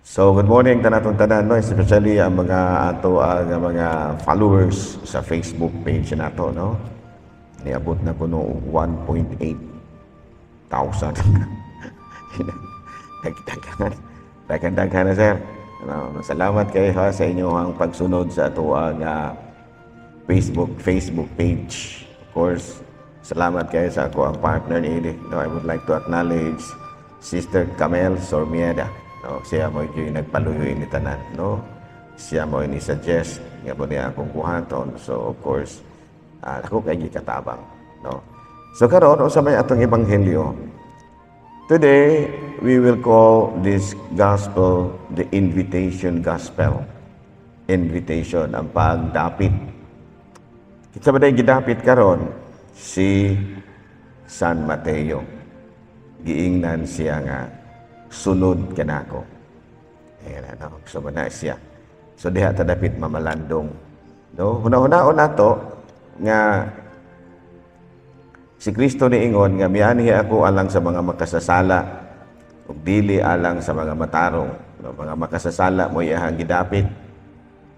So, good morning tanatong tanan, no? Especially ang mga ato ang mga followers sa Facebook page nato, no? Niabot na ko no 1.8 thousand. Dagdagan na, sir. Ano, salamat kayo ha, sa inyong pagsunod sa ato ang Facebook page. Of course, salamat kayo sa ako ang partner ni Edith. No, I would like to acknowledge Sister Camel Sormieda. No, siya mo yung nagpaluyo ni tanan, no? Siya mo ni suggest nga po niya akong buhaton. So of course, ako kay katabang, no? So karon sa may atong ebanghelyo, today we will call this gospel the invitation gospel. Invitation, ang pagdapit. Kita ba gidapit karon si San Mateo. Giingnan siya nga sunod ka na ako. Ayan, ano, so na siya. So diha tadapit mamalandong. No? Huna-hunaon nato nga si Kristo niingon nga mianhi ako alang sa mga makasasala ug dili alang sa mga matarong. No? Mga makasasala mo iyahang gidapit.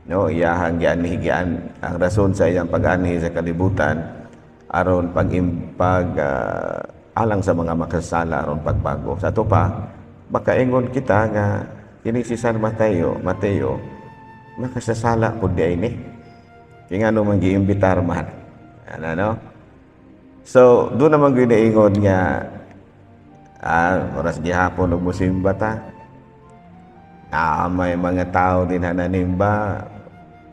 No, iyahang gianhigian ang rason sa iyang pag-anhi sa kalibutan aron alang sa mga makasasala aron pagbago. Sa ato pa makaingon kita nga kini si San Mateo makasasala pud di ini. Kaya nga naman giimbitar man. Ano? So, doon naman ginaingon nga oras gihapon ug musimba ta. May mga tao din nanimba.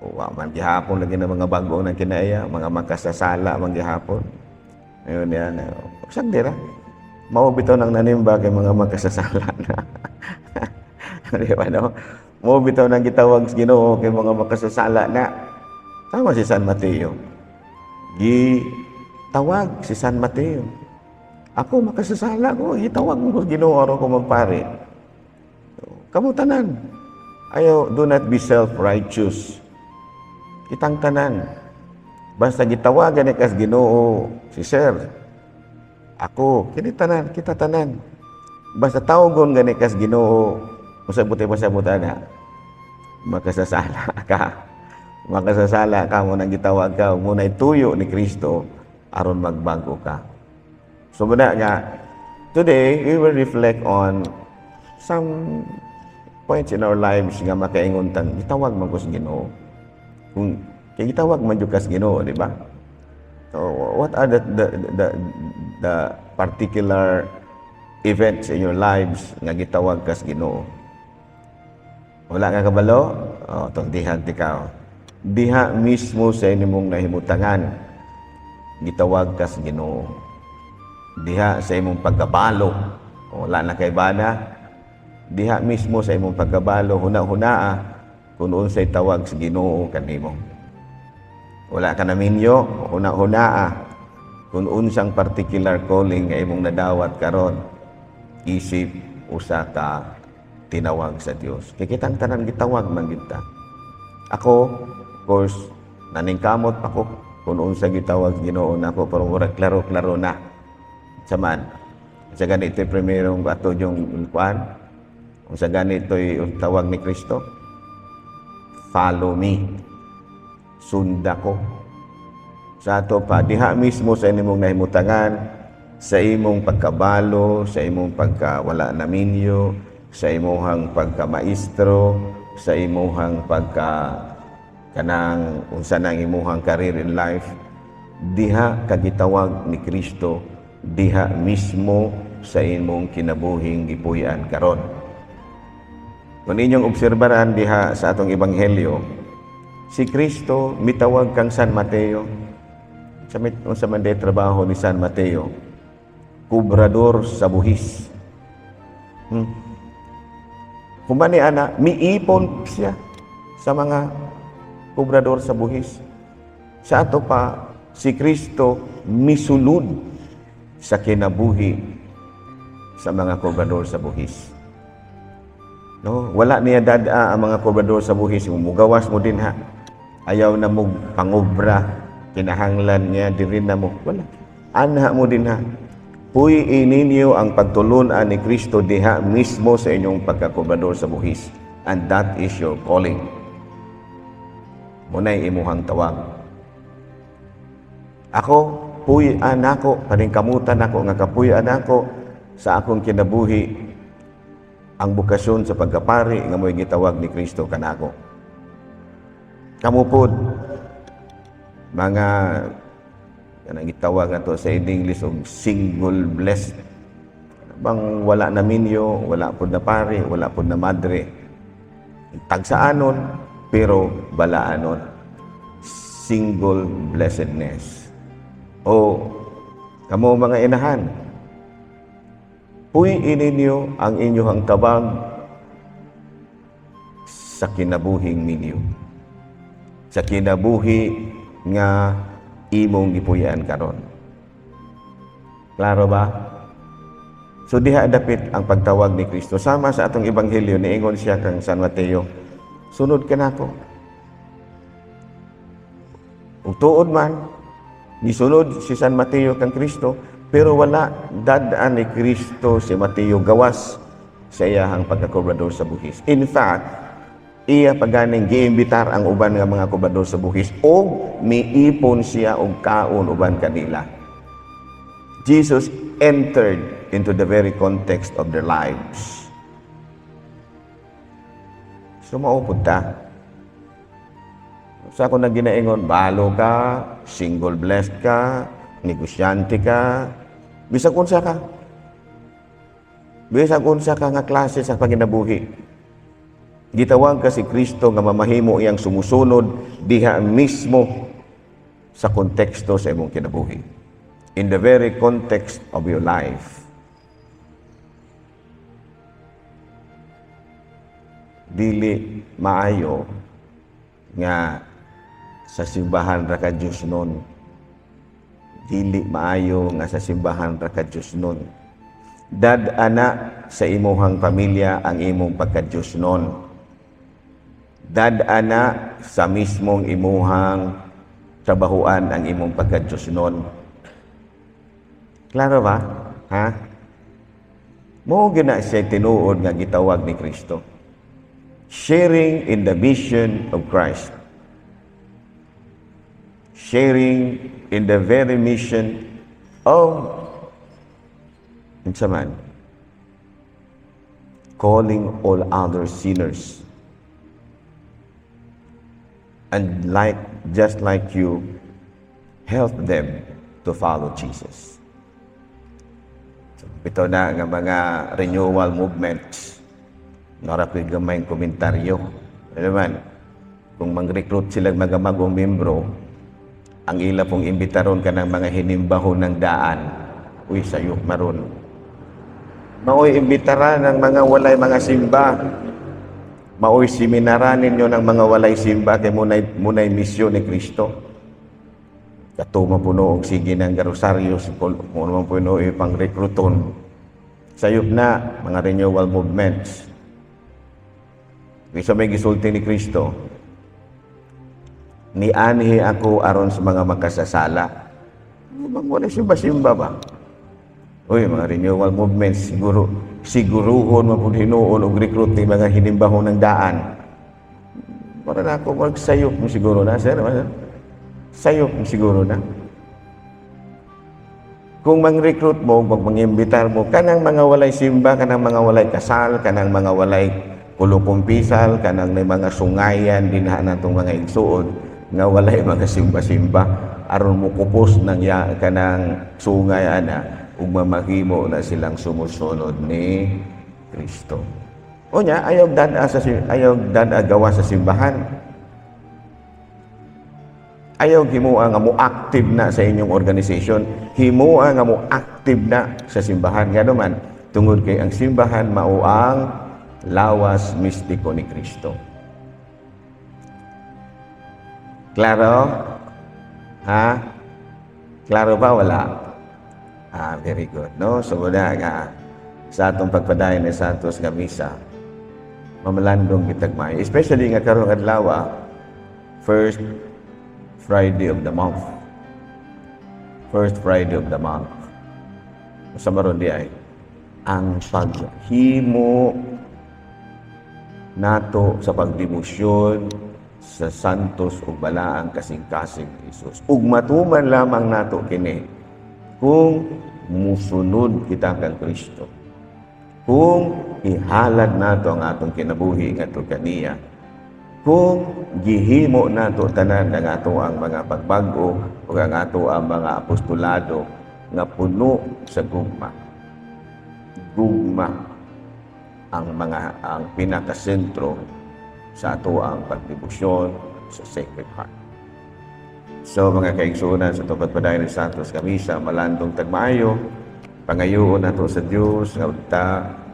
Wa man gihapon lagi na mga bago na kinaya, mga makasasala man gihapon. Ayun yan. Usag dira. Mao bitaw nang nanimba kay mga makasasala na. Di ba, no? Mao bitaw nang gitawag sa Ginoo kay mga makasasala na. Tama si San Mateo. Gitawag si San Mateo. Ako makasasala ko, gitawag mo sa Ginoo aron ko magpare. Kamu tanan. Do not be self-righteous. Kitang tanan. Basta gitawagan ni kas Ginoo si Sir. Ako, kita tanan. Basta tawgon gani kas Ginoo, usab-buti na. Makasasala ka. Makasasala ka mo nang gitawag ka, mo na ituyo ni Kristo aron magbago ka. So muna nga, today we will reflect on some points in our lives nga makaingon tang gitawag man ko sa Ginoo. Kung gitawag man jud kas Ginoo, di ba? So, what are the particular events in your lives nga gitawag kas Ginoo? Wala nga kabalo? Tong diha tikaw. Diha mismo sa imong nahimutangan gitawag kas Ginoo. Diha sa imong pagkabalo. Wala na kay bana. Diha mismo sa imong pagkabalo huna-hunaa kung unsay tawag sa Ginoo kanimo. Wala ka na minyo, huna-hunaa kung unsang particular calling nga imong nadawat karon, isip usa ka tinawag sa Dios. Kay kitang tanan gitawag man kita. Ako, of course, naningkamot ako kung unsa gitawag Ginoo nako pero mura klaro-klaro na. Saman, sa ganito primerong ato yung kuan, sa ganito yung tawag ni Kristo, follow me. Sunda ko. Sa ato pa, diha mismo sa imong nahimutangan, sa imong pagkabalo, sa imong pagkawala na minyo, sa imong pagkamaestro, sa imong kanang unsa nang imong career in life, diha kagitawag ni Kristo, diha mismo sa imong kinabuhing gipuy-an karon. Kung inyong obserbaran diha sa atong ebanghelyo, si Kristo mitawag kang San Mateo. Sa man day trabaho ni San Mateo, kubrador sa buhis. Kumani ana, miipon siya sa mga kubrador sa buhis. Sa ato pa, si Kristo misulod sa kinabuhi sa mga kubrador sa buhis. No, wala niya dada ang mga kubrador sa buhis, mugawas mo din ha. Ayaw na mo pangobra, kinahanglan niya diri na mo. Wala. Anha mo din ha. Puy ininyo ang pagtulunan ni Kristo diha mismo sa inyong pagkakobrador sa buhis. And that is your calling. Muna'y imuhang tawag. Ako, puy-an ako, paningkamutan ako, nga kapuy-an ako sa akong kinabuhi ang bukasyon sa pagkapari nga mo'y gitawag ni Kristo kanako. Kamupod, mga kanang gitawag na to sa English og single blessed. Bang wala na minyo, wala pod na pari, wala pod na madre. Tagsaanon, pero balaanon. Single blessedness. O, kamo mga inahan, puy ininyo ang inyong tabang sa kinabuhing minyo. Sa kinabuhi nga imong gipuy-an karon. Klaro ba? So diha dapit ang pagtawag ni Kristo. Sama sa atong ebanghelyo, niingon siya kang San Mateo, sunod ka nako. Ug tuod man, gisunod si San Mateo kang Kristo, pero wala dadaan ni Kristo si Mateo gawas sa iyahang pagkakobrador sa buhis. In fact, iya paganing giimbitar ang uban nga mga kobrador sa buhis o miipon siya og kaon uban kanila. Jesus entered into the very context of their lives. So maupod ta. Sa ako na ginaingon, balo ka, single blessed ka, negosyante ka, bisag unsa ka. Bisag unsa ka nga klase sa paginabuhi. Gitawag ka si Kristo nga mamahimo iyang sumusunod diha mismo sa konteksto sa imong kinabuhi. In the very context of your life. Dili maayo nga sa simbahan ra ka Dios nun. Dili maayo nga sa simbahan ra ka Dios nun. Dad-ana sa imuhang pamilya ang imong pagka-Dios nun. Dad-ana sa mismong imuhang trabahuan ang imong pagka-Diyos nun. Klaro ba? Ha? Mo gina siya tinuod nga gitawag ni Kristo. Sharing in the mission of Christ. Sharing in the very mission of man, calling all other sinners. And just like you, help them to follow Jesus. Ito na nga mga renewal movements. Narapid gamay komentaryo. Naman, kung mag-recruit silang mga magong membro, ang ila pong imbitaron ka ng mga hinimbahon ng daan, uy, sayok maron. Maoy imbitara ng mga walay mga simba. Maoy seminaran ninyo ng mga walay simba kay munay misyon ni Kristo. Katuma puno og sige ng garosaryo kung naman puno pang rekruton. Sayop na mga renewal movements. Kaysa may gisulti ni Kristo, nianhi ako aron sa mga makasasala. Wala simba-simba ba? Uy, mga renewal movements, siguruhon mapun hinuon og recruit ni mga hinimbahon ng daan. Para na ako magsayop mo siguro na, sir. Sayop mo siguro na. Kung mang-recruit mo, mag-imbitar mo, kanang mga walay simba, kanang mga walay kasal, kanang mga walay kulukumpisal, kanang may mga sungayan, dinhaan natong mga igsuon, nga walay mga simba-simba, aron mo kupos ng kanang sungay ana, ug mamahimo na silang sumusunod ni Kristo. O nya, ayaw gawa sa simbahan. Ayaw himuha nga mo active na sa inyong organisasyon. Himuha nga mo active na sa simbahan. Nga naman, tungod kay ang simbahan mao ang lawas mistiko ni Kristo. Klaro? Ha? Klaro ba? Wala? Very good, no? So, wala nga sa atong pagpadayon ni Santos nga misa, mamalandong kitagmay. Especially nga karong adlaw, first Friday of the month. First Friday of the month. sa maron di ay ang paghimo nato sa pagdebosyon sa santos ug balaang kasing-kasing ni Hesus. Ug matuman lamang nato kini kung musunod kita kang Kristo. Kung ihalad nato ang atong kinabuhi ngadto kaniya. Kung gihimo nato tanan ang ato ang mga pagbag-o ug ang ato ang mga apostolado nga puno sa gugma. Gugma ang pinakasentro sa ato ang pagdebosyon sa Sacred Heart. So mga kaigsuonan, sa tupad padayon ni Santos Camisa, malandong tagmaayo, pangayoon nato sa Dios nga ta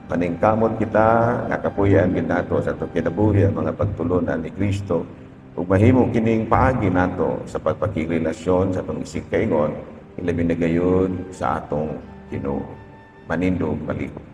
paningkamot kita nga kapuy-an gid nato sa atong kinabuhi ang mga pagtulunan ni Kristo ug mahimo kining paagi nato sa pagpakirelasyon sa atong isig kaingon ilabi na gayud sa atong Ginoo. Manindog balik.